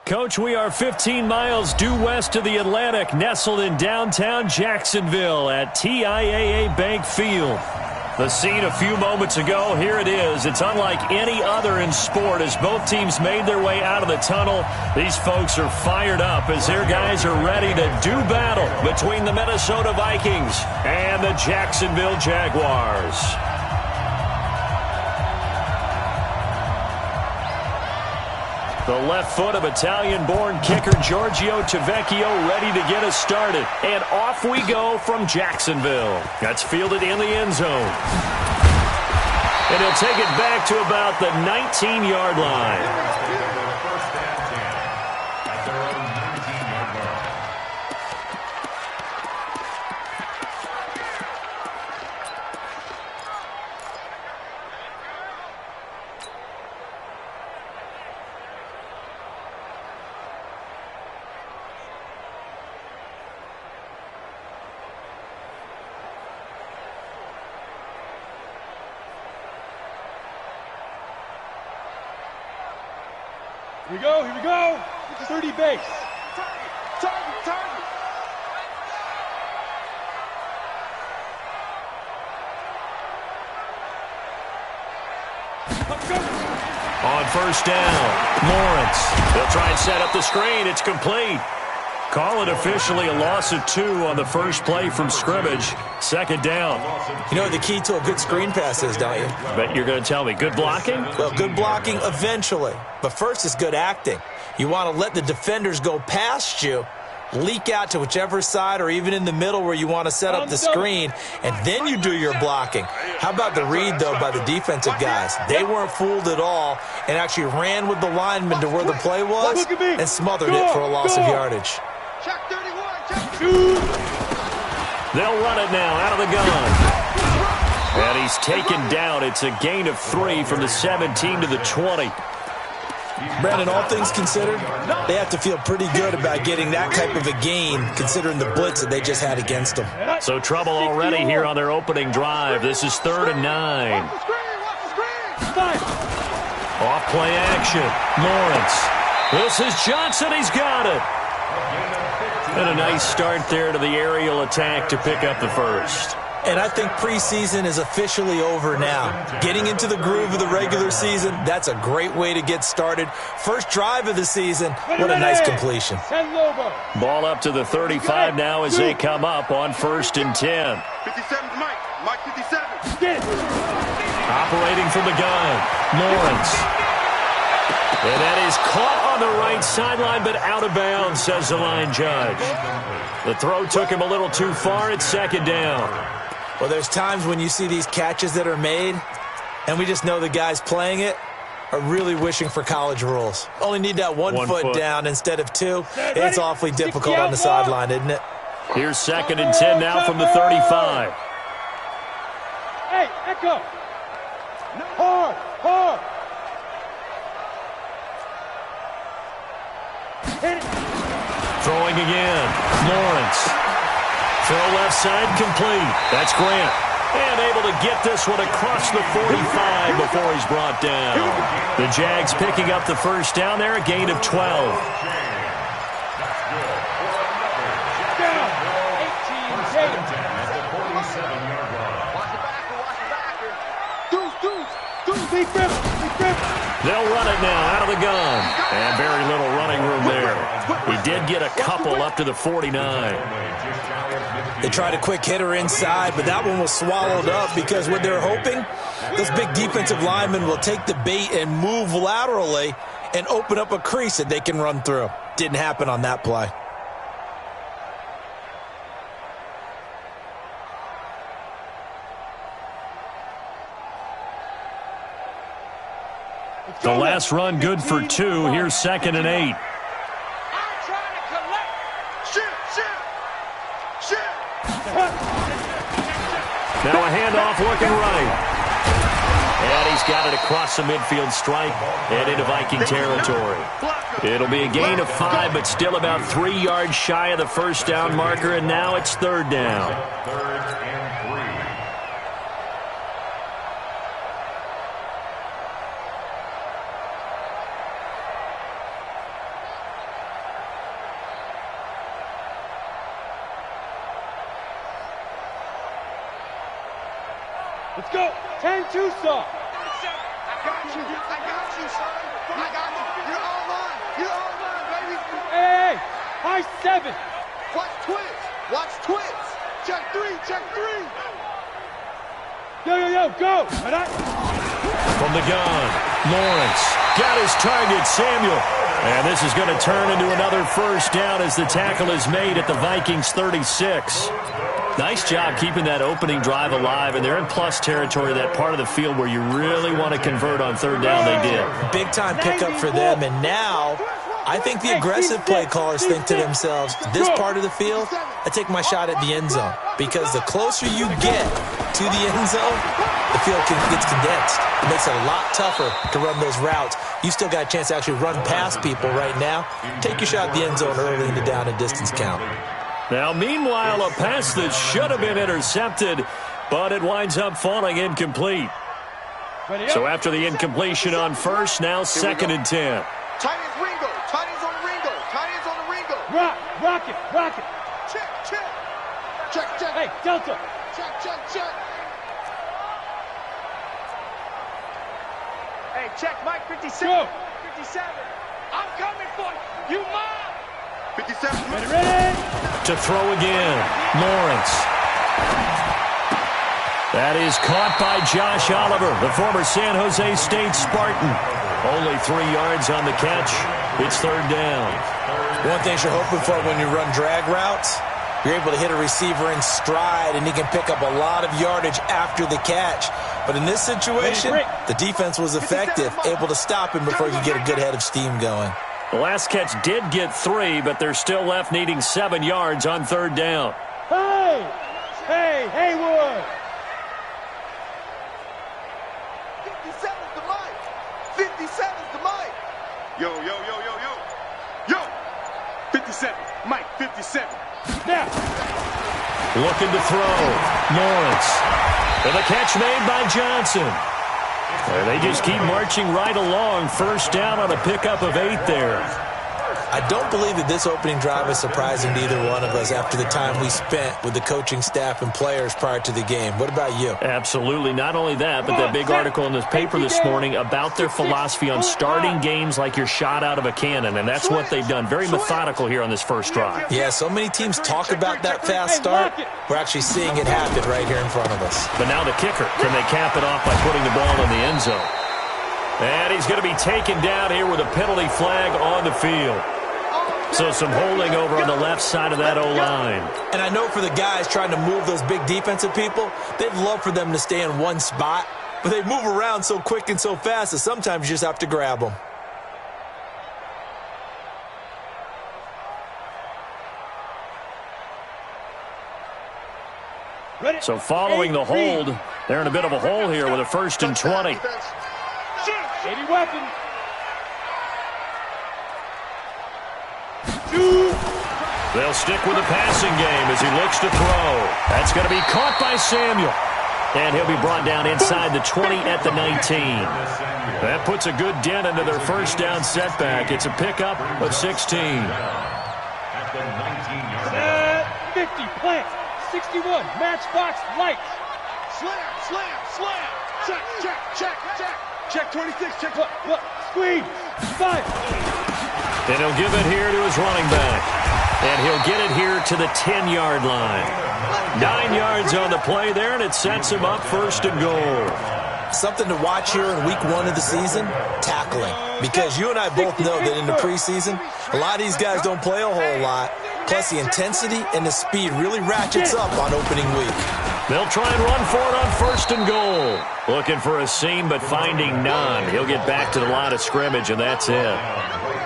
Coach, we are 15 miles due west of the Atlantic, nestled in downtown Jacksonville at TIAA Bank Field. The scene a few moments ago, here it is. It's unlike any other in sport as both teams made their way out of the tunnel. These folks are fired up as their guys are ready to do battle between the Minnesota Vikings and the Jacksonville Jaguars. The left foot of Italian-born kicker Giorgio Tavecchio ready to get us started. And off we go from Jacksonville. That's fielded in the end zone. And he'll take it back to about the 19-yard line. Here we go. It's a 30 base. Target. On first down, Lawrence. They'll try and set up the screen. It's complete. Call it officially a loss of 2 on the first play from scrimmage. Second down. You know what the key to a good screen pass is, don't you? Bet you're going to tell me good blocking? Well, good blocking eventually. But first is good acting. You want to let the defenders go past you, leak out to whichever side or even in the middle where you want to set up the screen, and then you do your blocking. How about the read, though, by the defensive guys? They weren't fooled at all and actually ran with the lineman to where the play was and smothered it for a loss of yardage. Check 31, check 2. They'll run it now out of the gun. And he's taken down. It's a gain of 3 from the 17 to the 20. Brandon, all things considered, they have to feel pretty good about getting that type of a gain considering the blitz that they just had against them. So trouble already here on their opening drive. This is 3rd and 9. Off play action. Lawrence. This is Johnson. He's got it. And a nice start there to the aerial attack to pick up the first. And I think preseason is officially over now. Getting into the groove of the regular season, that's a great way to get started. First drive of the season, what a nice completion. Ball up to the 35 now as they come up on 1st and 10. 57 Mike 57. Operating from the gun, Lawrence. And that is caught on the right sideline, but out of bounds, says the line judge. The throw took him a little too far. It's 2nd down. Well, there's times when you see these catches that are made, and we just know the guys playing it are really wishing for college rules. Only need that one foot down instead of 2. It's awfully difficult on the sideline, isn't it? Here's 2nd and 10 now from the 35. Hey, Echo. Hard. Hit it. Throwing again. Lawrence. Throw left side complete. That's Grant. And able to get this one across the 45 before he's brought down. The Jags picking up the first down there, a gain of 12. They'll run it now out of the gun. And very little running room there. He did get a couple up to the 49. They tried a quick hitter inside, but that one was swallowed up because what they're hoping, those big defensive linemen will take the bait and move laterally and open up a crease that they can run through. Didn't happen on that play. The last run good for 2. Here's 2nd and 8. Now a handoff looking right. And he's got it across the midfield stripe and into Viking territory. It'll be a gain of 5, but still about 3 yards shy of the first down marker, and now it's 3rd down. 3rd and 3. Let's go. 10-2, son. I got you, son. I got you. You're online. You're online, baby. Hey, high 7. Watch twins. Watch twins. Check 3. Check 3. Yo, go. From the gun, Lawrence got his target, Samuel. And this is going to turn into another first down as the tackle is made at the Vikings 36. Nice job keeping that opening drive alive, and they're in plus territory, that part of the field where you really want to convert on third down. They did. Big-time pickup for them, and now I think the aggressive play callers think to themselves, this part of the field, I take my shot at the end zone, because the closer you get to the end zone, the field gets condensed. It makes it a lot tougher to run those routes. You still got a chance to actually run past people right now. Take your shot at the end zone early in the down and distance count. Now, meanwhile, a pass that should have been intercepted, but it winds up falling incomplete. So after the incompletion on first, now 2nd and 10. Tight ends Ringo. Tight ends on the Ringo. Tight ends on the Ringo. Rock it. Check. Hey, Delta. Check. Hey, check Mike 57. Go. 57. I'm coming for you. You mine. 57. Ready. To throw again, Lawrence. That is caught by Josh Oliver, the former San Jose State Spartan. Only 3 yards on the catch. It's third down. One thing you're hoping for when you run drag routes, you're able to hit a receiver in stride, and he can pick up a lot of yardage after the catch. But in this situation, the defense was effective, able to stop him before he could get a good head of steam going. The last catch did get 3, but they're still left needing 7 yards on third down. Hey, Haywood. 57's the Mike. 57's the Mike. Yo. 57. Mike, 57. Now. Looking to throw. Lawrence. And the catch made by Johnson. And they just keep marching right along. First down on a pickup of 8 there. I don't believe that this opening drive is surprising to either one of us after the time we spent with the coaching staff and players prior to the game. What about you? Absolutely. Not only that, but that big article in this paper this morning about their philosophy on starting games like you're shot out of a cannon, and that's what they've done. Very methodical here on this first drive. Yeah, so many teams talk about that fast start. We're actually seeing it happen right here in front of us. But now the kicker. Can they cap it off by putting the ball in the end zone? And he's going to be taken down here with a penalty flag on the field. So some holding over on the left side of that O-line. And I know for the guys trying to move those big defensive people, they'd love for them to stay in one spot, but they move around so quick and so fast that sometimes you just have to grab them. So following the hold, they're in a bit of a hole here with a 1st and 20. 80 weapons. They'll stick with the passing game as he looks to throw. That's going to be caught by Samuel. And he'll be brought down inside the 20 at the 19. That puts a good dent into their first down setback. It's a pickup of 16. 50, plant. 61, matchbox, lights. Slam. Check 26, check. Look, squeeze, 5. And he'll give it here to his running back. And he'll get it here to the 10-yard line. 9 yards on the play there, and it sets him up 1st and goal. Something to watch here in week 1 of the season, tackling. Because you and I both know that in the preseason, a lot of these guys don't play a whole lot. Plus, the intensity and the speed really ratchets up on opening week. They'll try and run for it on 1st and goal. Looking for a seam, but finding none. He'll get back to the line of scrimmage, and that's it.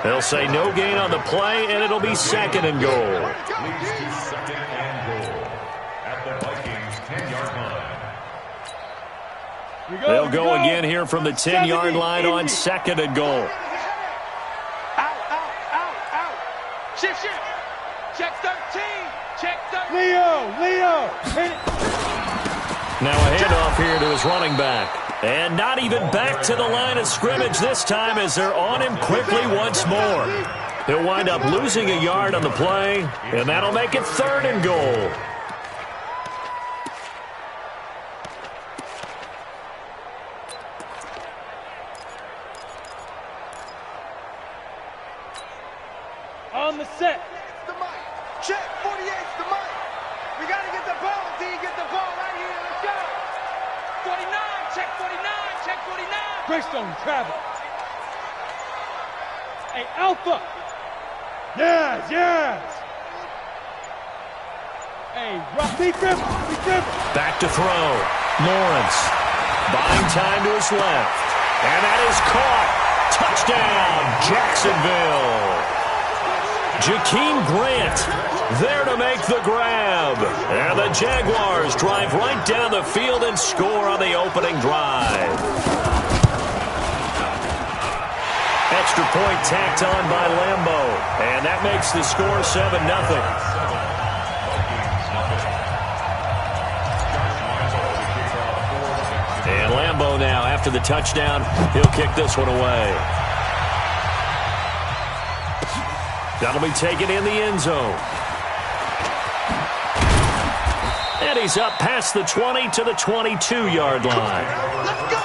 They'll say no gain on the play, and it'll be 2nd and goal. They'll go again here from the 10-yard line on 2nd and goal. Out. Shift. Check 13. Check 13. Leo. Now a handoff here to his running back. And not even back to the line of scrimmage this time as they're on him quickly once more. He'll wind up losing a yard on the play, and that'll make it 3rd and goal. On the set. The mic. Check. 48's the mic. We got to get the ball. D, get the ball right here. Let's go. 49. Check 49. Check 49. Greystone travel. Hey, Alpha. Yes, yes. Hey, rock. Be dribble. Be dribble. Back to throw. Lawrence. Buying time to his left. And that is caught. Touchdown, Jacksonville. Jakeem Grant there to make the grab. And the Jaguars drive right down the field and score on the opening drive. Extra point tacked on by Lambeau. And that makes the score 7-0. And Lambeau now, after the touchdown, he'll kick this one away. That'll be taken in the end zone. And he's up past the 20 to the 22-yard line. Let's go.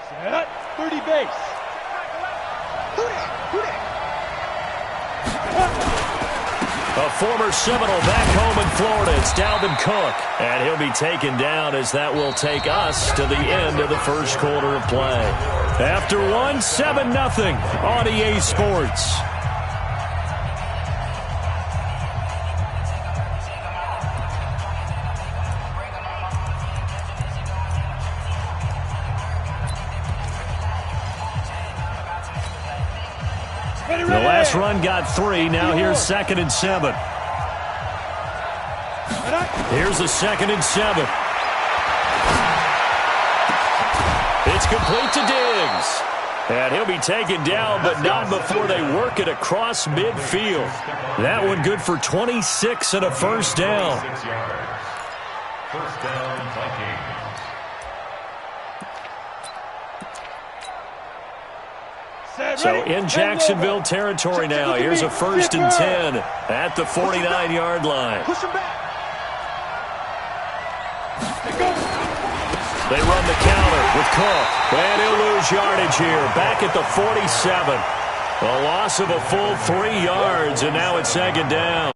Set. 30 base. A former Seminole back home in Florida. It's Dalvin Cook. And he'll be taken down as that will take us to the end of the first quarter of play. After one, 7-0 on EA Sports. The last run got 3. Now here's 2nd and 7. Here's a 2nd and 7. It's complete to Diggs. And he'll be taken down, but not before they work it across midfield. That one good for 26 and a first down. First down, Vikings. So in Jacksonville territory now. Here's a 1st and 10 at the 49-yard line. Push him back. They run the counter with Cook. And he'll lose yardage here. Back at the 47. A loss of a full 3 yards, and now it's 2nd down.